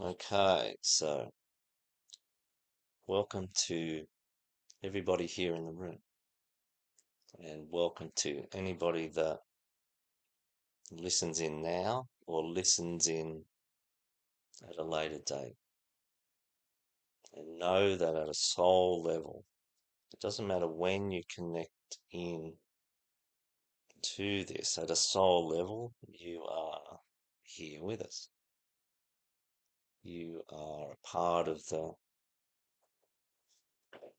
Okay, so welcome to everybody here in the room, and welcome to anybody that listens in now or listens in at a later date. And know that at a soul level, it doesn't matter when you connect in to this, at a soul level, you are here with us. You are a part of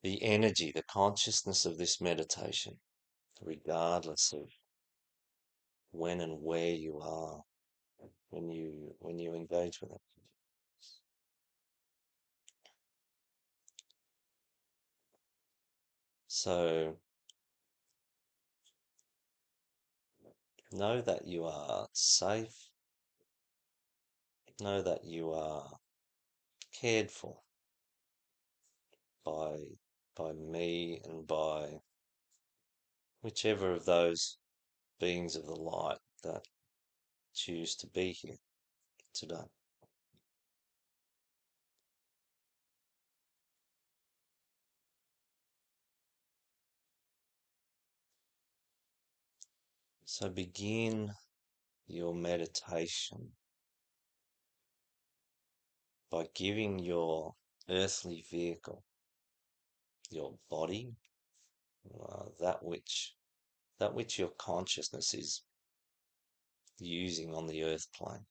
the energy, the consciousness of this meditation, regardless of when and where you are when you engage with it. So know that you are safe, know that you are cared for by by me and by whichever of those beings of the light that choose to be here today. So begin your meditation by giving your earthly vehicle, your body, that which your consciousness is using on the earth plane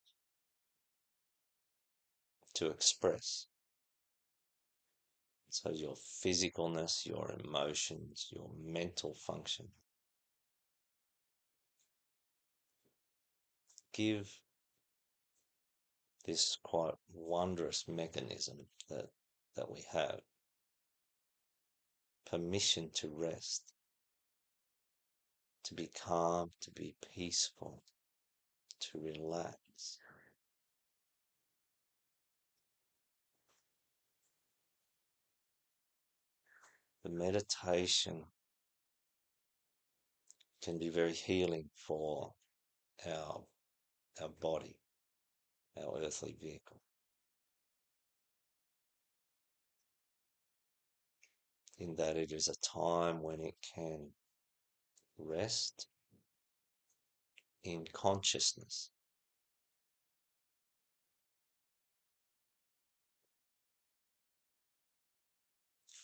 to express. So your physicalness, your emotions, your mental function. Give this quite wondrous mechanism that we have permission to rest, to be calm, to be peaceful, to relax. The meditation can be very healing for our our body, our earthly vehicle, in that it is a time when it can rest in consciousness,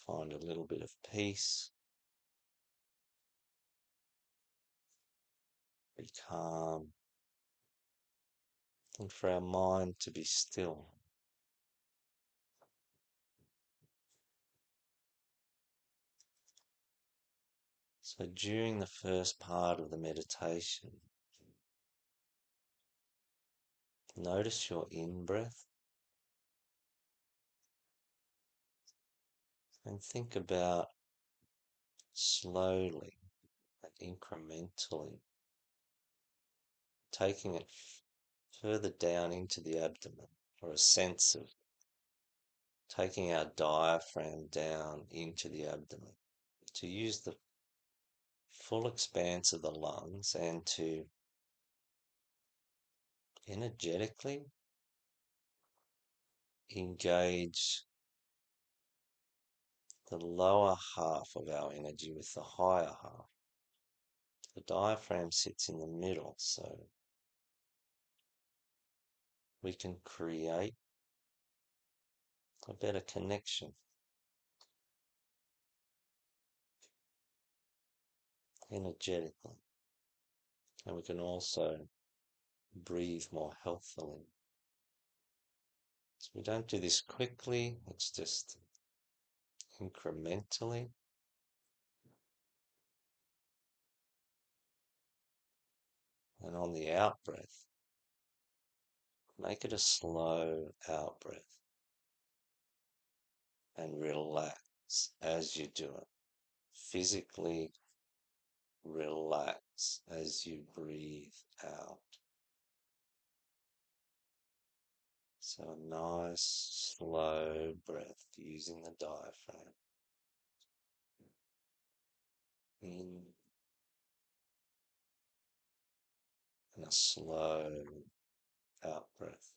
find a little bit of peace, be calm, and for our mind to be still. So during the first part of the meditation, notice your in-breath and think about slowly and incrementally taking it further down into the abdomen, or a sense of taking our diaphragm down into the abdomen, to use the full expanse of the lungs and to energetically engage the lower half of our energy with the higher half. The diaphragm sits in the middle, so we can create a better connection energetically. And we can also breathe more healthily. So we don't do this quickly, it's just incrementally. And on the out breath, make it a slow out breath and relax as you do it. Physically relax as you breathe out. So a nice slow breath using the diaphragm. In and a slow out breath.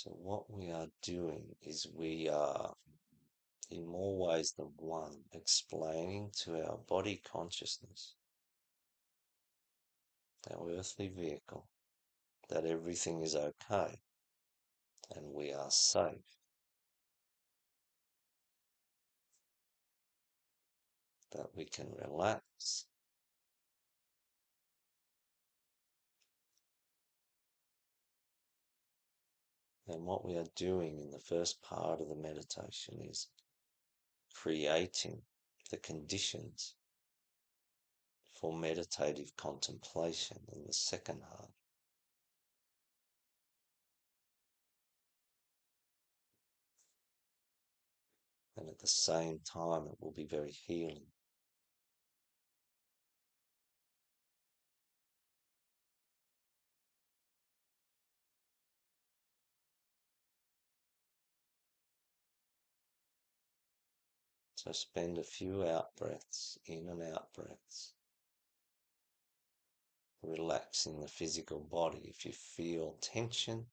So what we are doing is we are, in more ways than one, explaining to our body consciousness, our earthly vehicle, that everything is okay and we are safe, that we can relax. And what we are doing in the first part of the meditation is creating the conditions for meditative contemplation in the second half. And at the same time, it will be very healing. So spend a few out breaths, in and out breaths, relaxing the physical body. If you feel tension,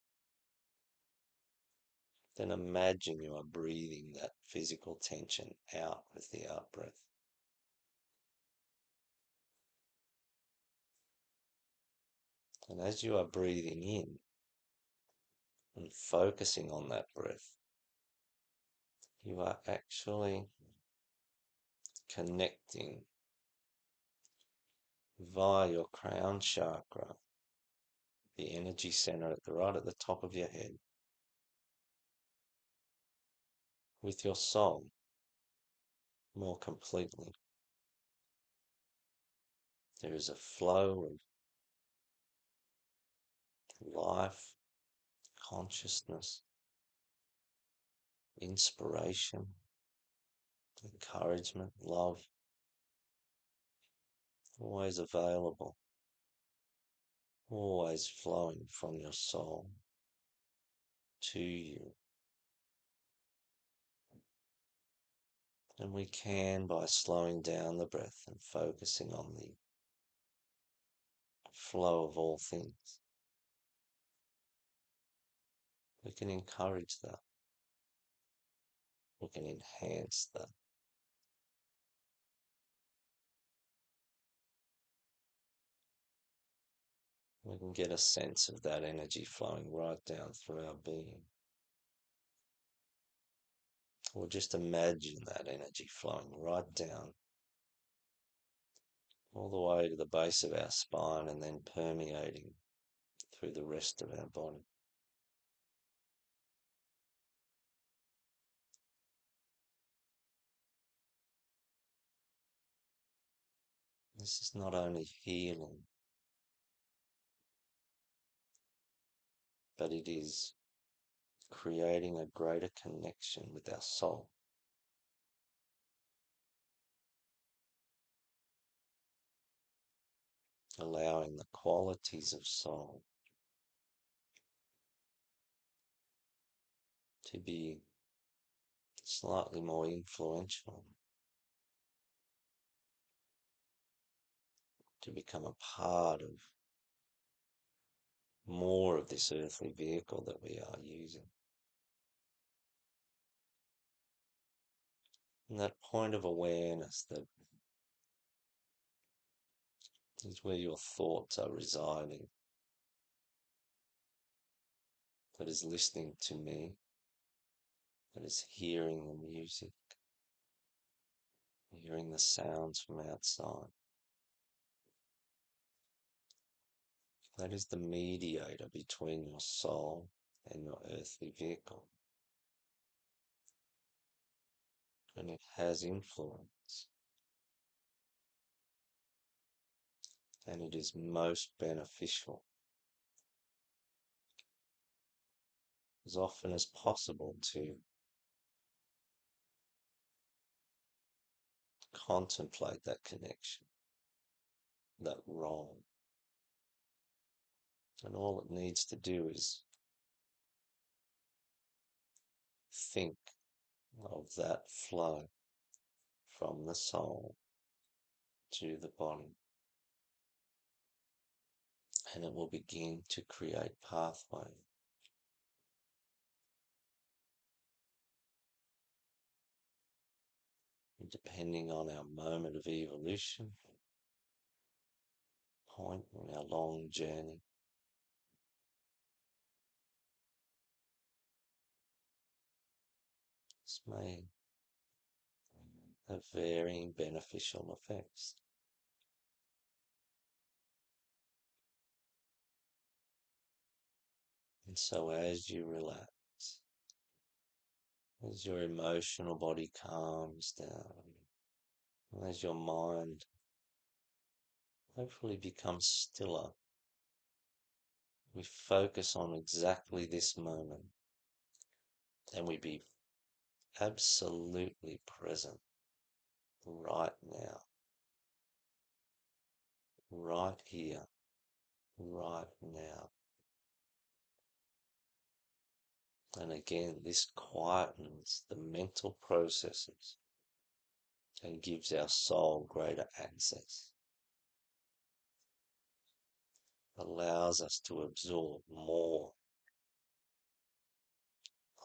then imagine you are breathing that physical tension out with the out breath. And as you are breathing in and focusing on that breath, you are actually connecting via your crown chakra, the energy center right at the top of your head, with your soul more completely. There is a flow of life, consciousness, inspiration, encouragement, love, always available, always flowing from your soul to you. And we can, by slowing down the breath and focusing on the flow of all things, we can encourage that. We can enhance that. We can get a sense of that energy flowing right down through our being. Or just imagine that energy flowing right down all the way to the base of our spine and then permeating through the rest of our body. This is not only healing, but it is creating a greater connection with our soul. Allowing the qualities of soul to be slightly more influential, to become a part of more of this earthly vehicle that we are using. And that point of awareness that is where your thoughts are residing, that is listening to me, that is hearing the music, hearing the sounds from outside. That is the mediator between your soul and your earthly vehicle. And it has influence. And it is most beneficial as often as possible to contemplate that connection, that role. And all it needs to do is think of that flow from the soul to the body. And it will begin to create pathway depending on our moment of evolution, point in our long journey, this may have varying beneficial effects. And so as you relax, as your emotional body calms down, and as your mind hopefully becomes stiller, we focus on exactly this moment and we be absolutely present right now, right here, right now. And again, this quietens the mental processes and gives our soul greater access, allows us to absorb more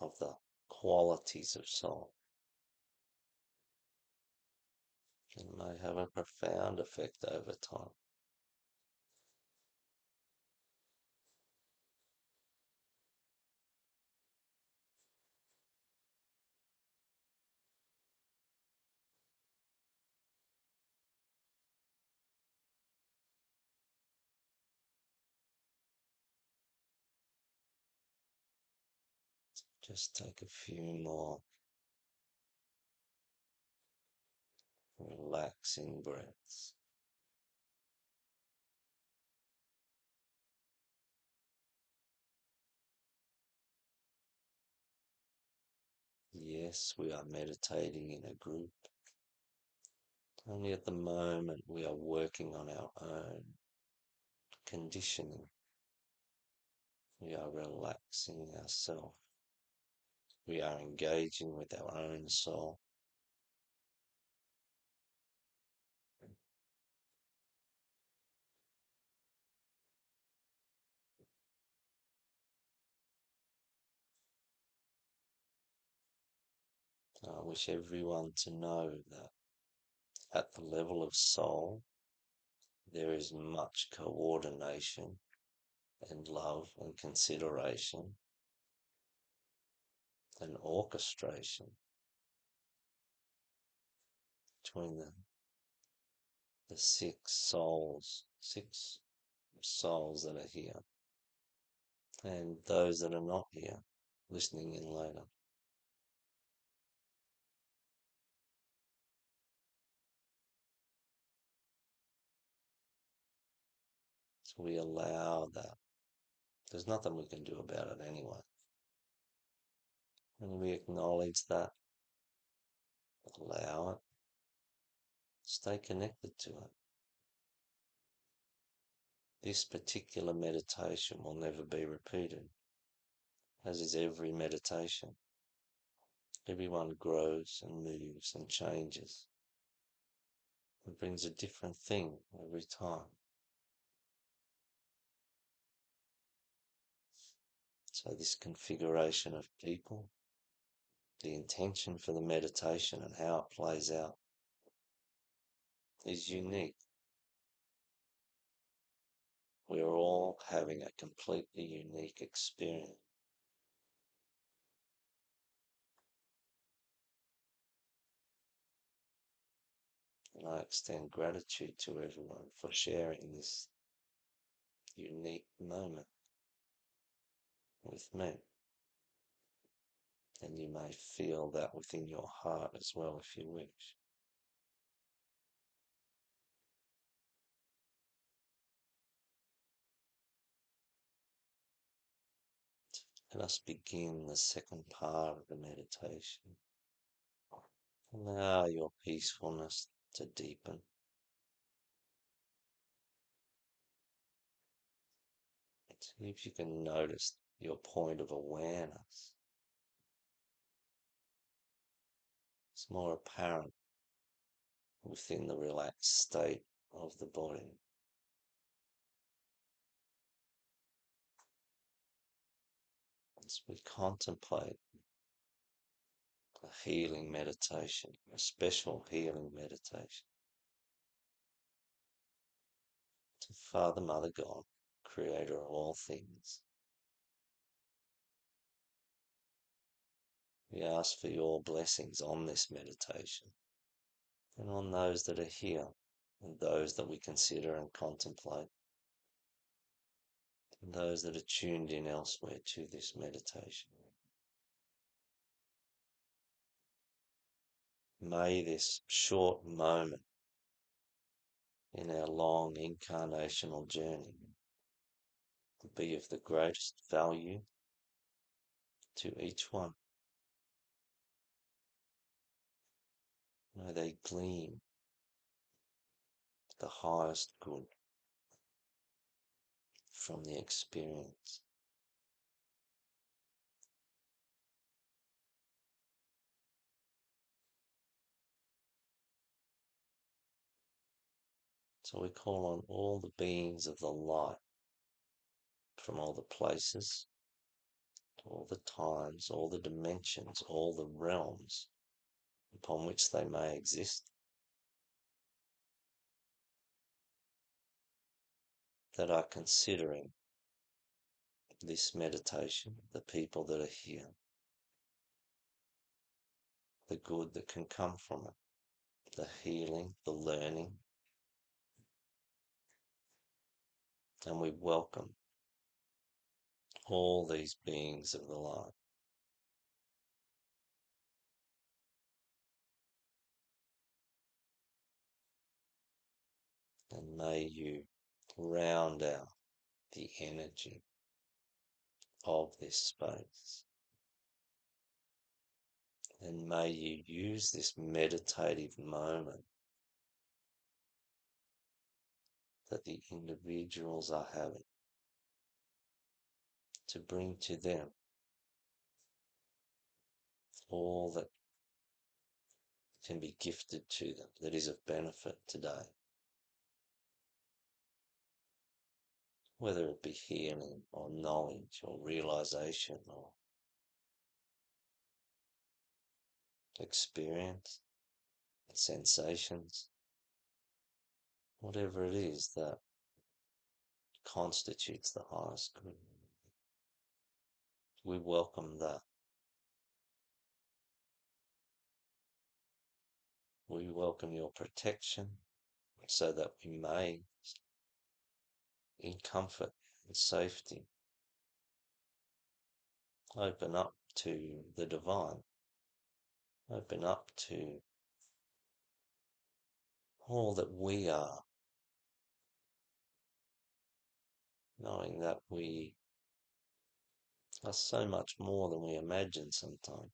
of the qualities of soul. It may have a profound effect over time. Just take a few more relaxing breaths. Yes, we are meditating in a group. Only at the moment we are working on our own conditioning. We are relaxing ourselves. We are engaging with our own soul. I wish everyone to know that at the level of soul, there is much coordination and love and consideration and orchestration between the six souls that are here and those that are not here listening in later. So we allow that. There's nothing we can do about it anyway. And we acknowledge that, allow it, stay connected to it. This particular meditation will never be repeated, as is every meditation. Everyone grows and moves and changes and brings a different thing every time. So this configuration of people, the intention for the meditation and how it plays out is unique. We're all having a completely unique experience. And I extend gratitude to everyone for sharing this unique moment with me. And you may feel that within your heart as well if you wish. Let us begin the second part of the meditation. Allow your peacefulness to deepen. See if you can notice your point of awareness. It's more apparent within the relaxed state of the body. As we contemplate a healing meditation, a special healing meditation to Father, Mother, God, Creator of all things. We ask for your blessings on this meditation and on those that are here and those that we consider and contemplate and those that are tuned in elsewhere to this meditation. May this short moment in our long incarnational journey be of the greatest value to each one. May they glean the highest good from the experience. So we call on all the beings of the light from all the places, all the times, all the dimensions, all the realms upon which they may exist, that are considering this meditation, the people that are here, the good that can come from it, the healing, the learning, and we welcome all these beings of the light. And may you round out the energy of this space. And may you use this meditative moment that the individuals are having to bring to them all that can be gifted to them that is of benefit today. Whether it be healing or knowledge or realization or experience, sensations, whatever it is that constitutes the highest good. We welcome that. We welcome your protection so that we may, in comfort and safety, open up to the divine, open up to all that we are, knowing that we are so much more than we imagine sometimes.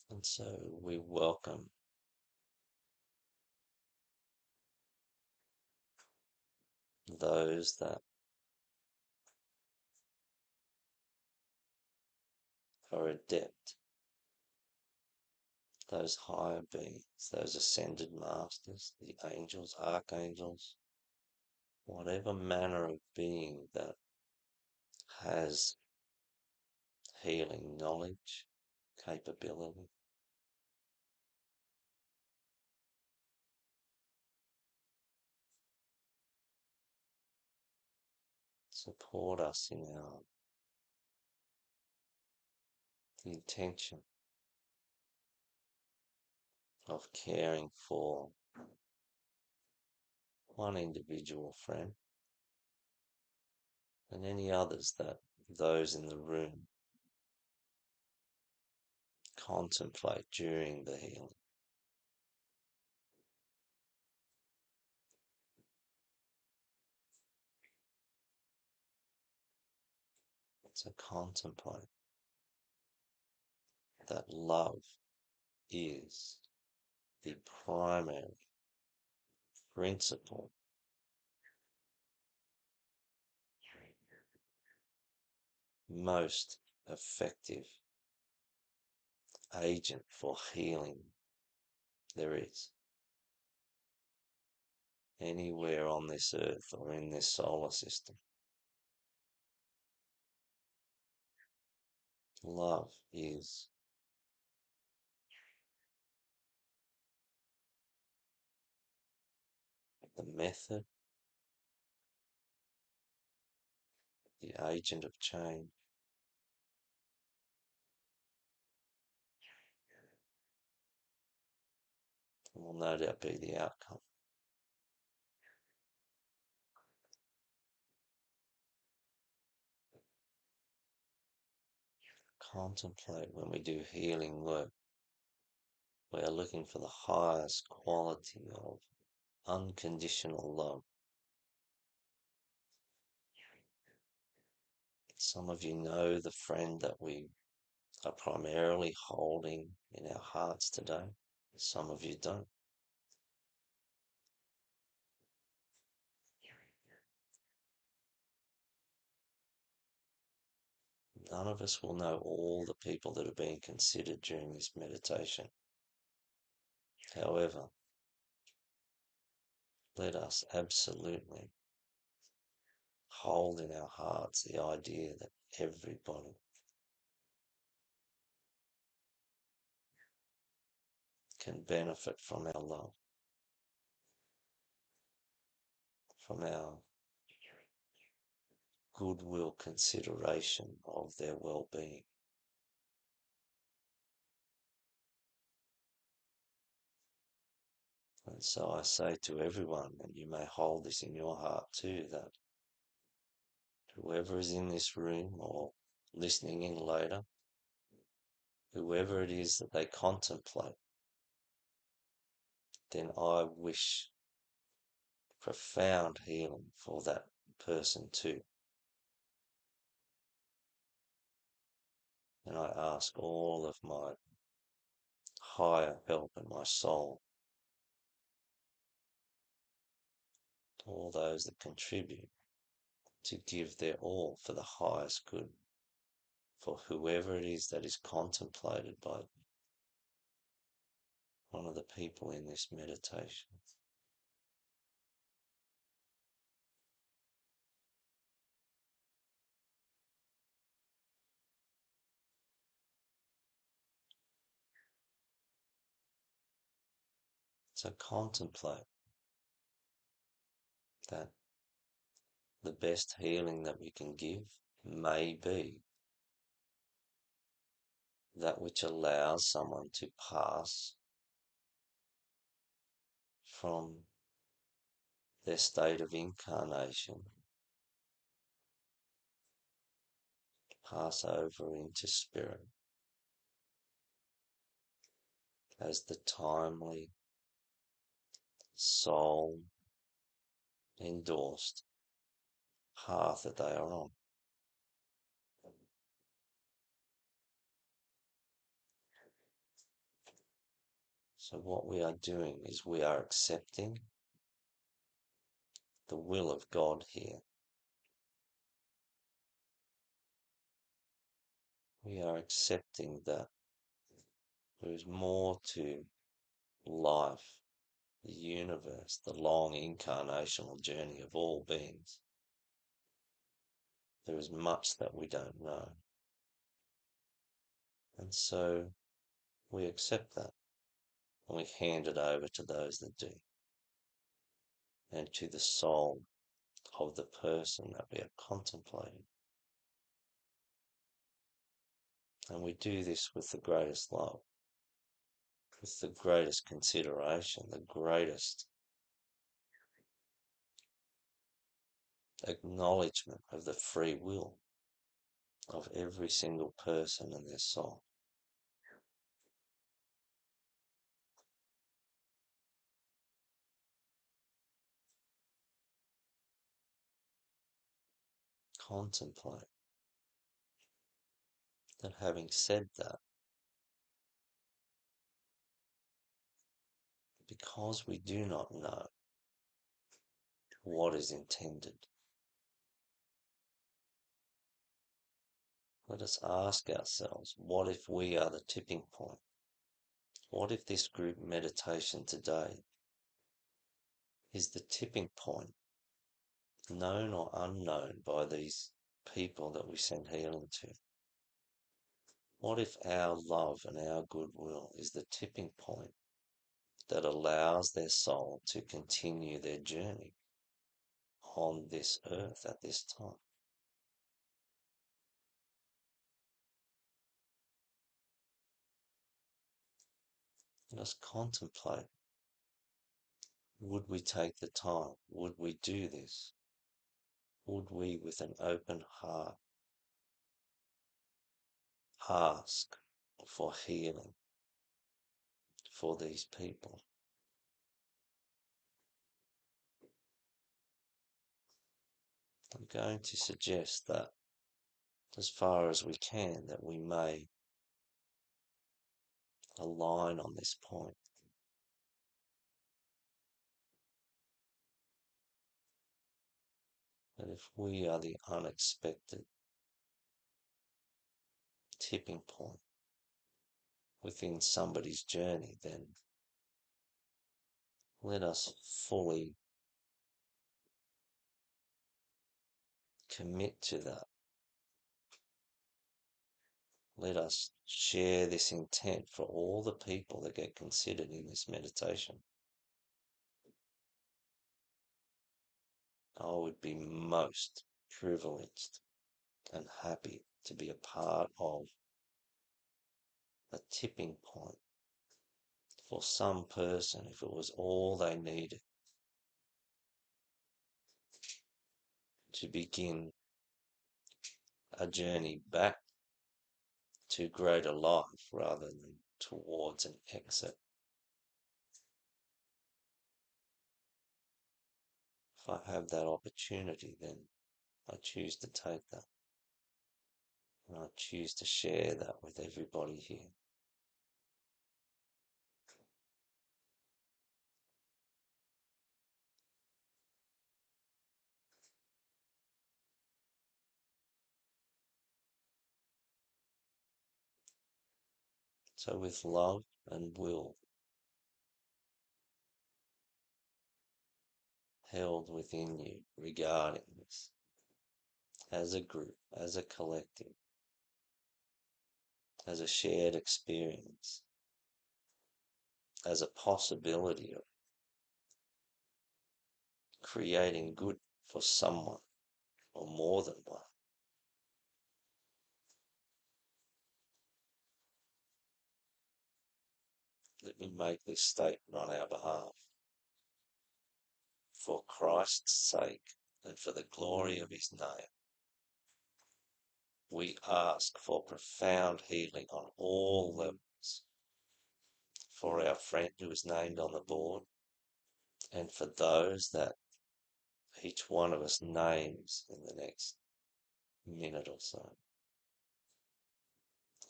And so we welcome those that are adept, those higher beings, those ascended masters, the angels, archangels, whatever manner of being that has healing knowledge, capability. Support us in our intention of caring for one individual friend and any others that those in the room contemplate during the healing. To contemplate that love is the primary principle most effective agent for healing there is anywhere on this earth or in this solar system. Love is the method, the agent of change, and will no doubt be the outcome. Contemplate when we do healing work. We are looking for the highest quality of unconditional love. Some of you know the friend that we are primarily holding in our hearts today. Some of you don't. None of us will know all the people that are being considered during this meditation. However, let us absolutely hold in our hearts the idea that everybody can benefit from our love, from our goodwill consideration of their well-being. And so I say to everyone, and you may hold this in your heart too, that whoever is in this room or listening in later, whoever it is that they contemplate, then I wish profound healing for that person too. And I ask all of my higher help in my soul, all those that contribute, to give their all for the highest good, for whoever it is that is contemplated by one of the people in this meditation. So contemplate that the best healing that we can give may be that which allows someone to pass from their state of incarnation, pass over into spirit as the timely, soul endorsed path that they are on. So what we are doing is we are accepting the will of God here. We are accepting that there is more to life, the universe, the long incarnational journey of all beings. There is much that we don't know. And so we accept that and we hand it over to those that do, and to the soul of the person that we are contemplating. And we do this with the greatest love, with the greatest consideration, the greatest acknowledgement of the free will of every single person and their soul. Contemplate that having said that, because we do not know what is intended, Let us ask ourselves, what if we are the tipping point? What if this group meditation today is the tipping point, known or unknown by these people that we send healing to? What if our love and our goodwill is the tipping point that allows their soul to continue their journey on this earth at this time? Let us contemplate. Would we take the time? Would we do this? Would we, with an open heart, ask for healing for these people? I'm going to suggest that, as far as we can, that we may align on this point. That if we are the unexpected tipping point within somebody's journey, then let us fully commit to that. Let us share this intent for all the people that get considered in this meditation. I would be most privileged and happy to be a part of a tipping point for some person, if it was all they needed to begin a journey back to greater life rather than towards an exit. If I have that opportunity, then I choose to take that. And I choose to share that with everybody here. So with love and will held within you regarding this, as a group, as a collective, as a shared experience, as a possibility of creating good for someone or more than one. Let me make this statement on our behalf. For Christ's sake and for the glory of his name, we ask for profound healing on all levels for our friend who is named on the board and for those that each one of us names in the next minute or so.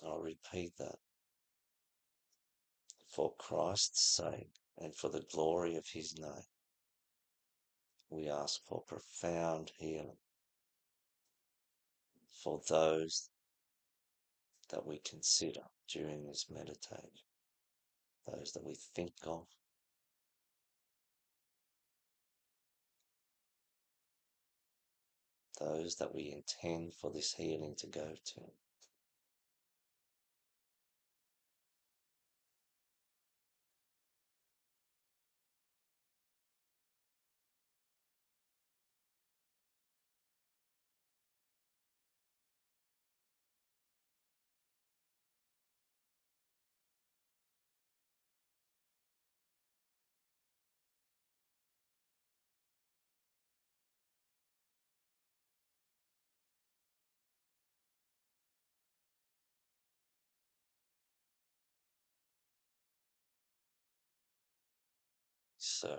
I'll repeat that. For Christ's sake and for the glory of his name, we ask for profound healing for those that we consider during this meditation, those that we think of, those that we intend for this healing to go to. So,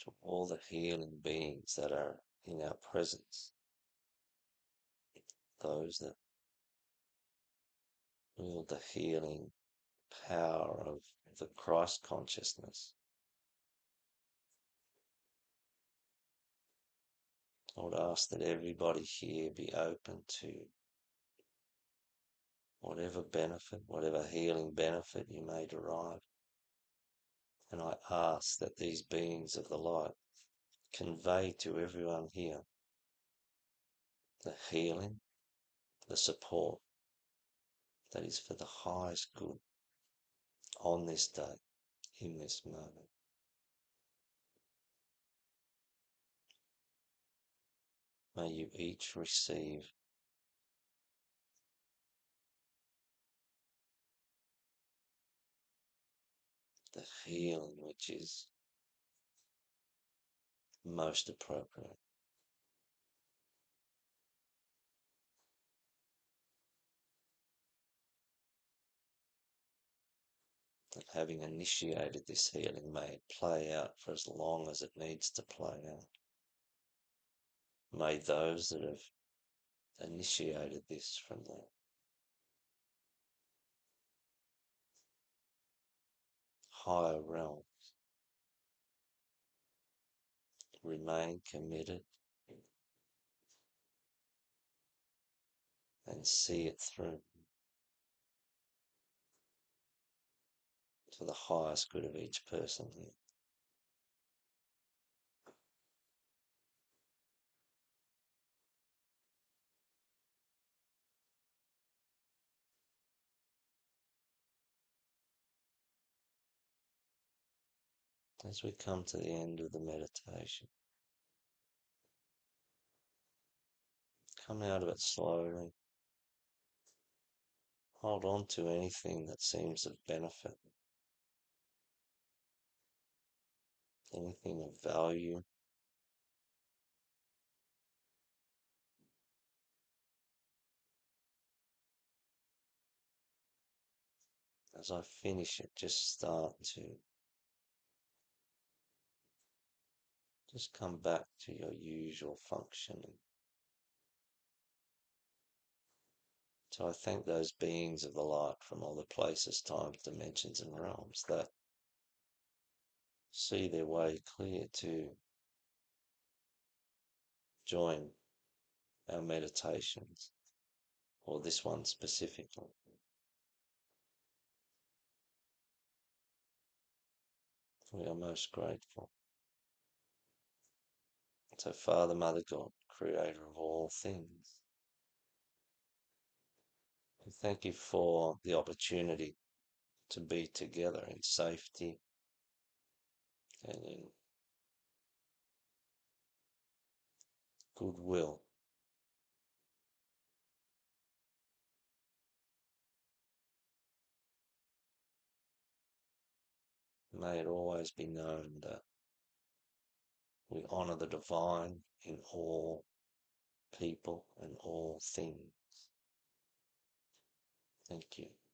to all the healing beings that are in our presence, those that wield the healing power of the Christ consciousness, I would ask that everybody here be open to whatever benefit, whatever healing benefit you may derive. And I ask that these beings of the light convey to everyone here the healing, the support that is for the highest good on this day, in this moment. May you each receive the healing which is most appropriate. That having initiated this healing, may it play out for as long as it needs to play out. May those that have initiated this from the higher realms remain committed and see it through to the highest good of each person here. As we come to the end of the meditation, come out of it slowly. Hold on to anything that seems of benefit, anything of value. As I finish it, just start to just come back to your usual functioning. So I thank those beings of the light from all the places, times, dimensions, and realms that see their way clear to join our meditations, or this one specifically. We are most grateful. So Father, Mother, God, Creator of all things, we thank you for the opportunity to be together in safety and in goodwill. May it always be known that we honour the divine in all people and all things. Thank you.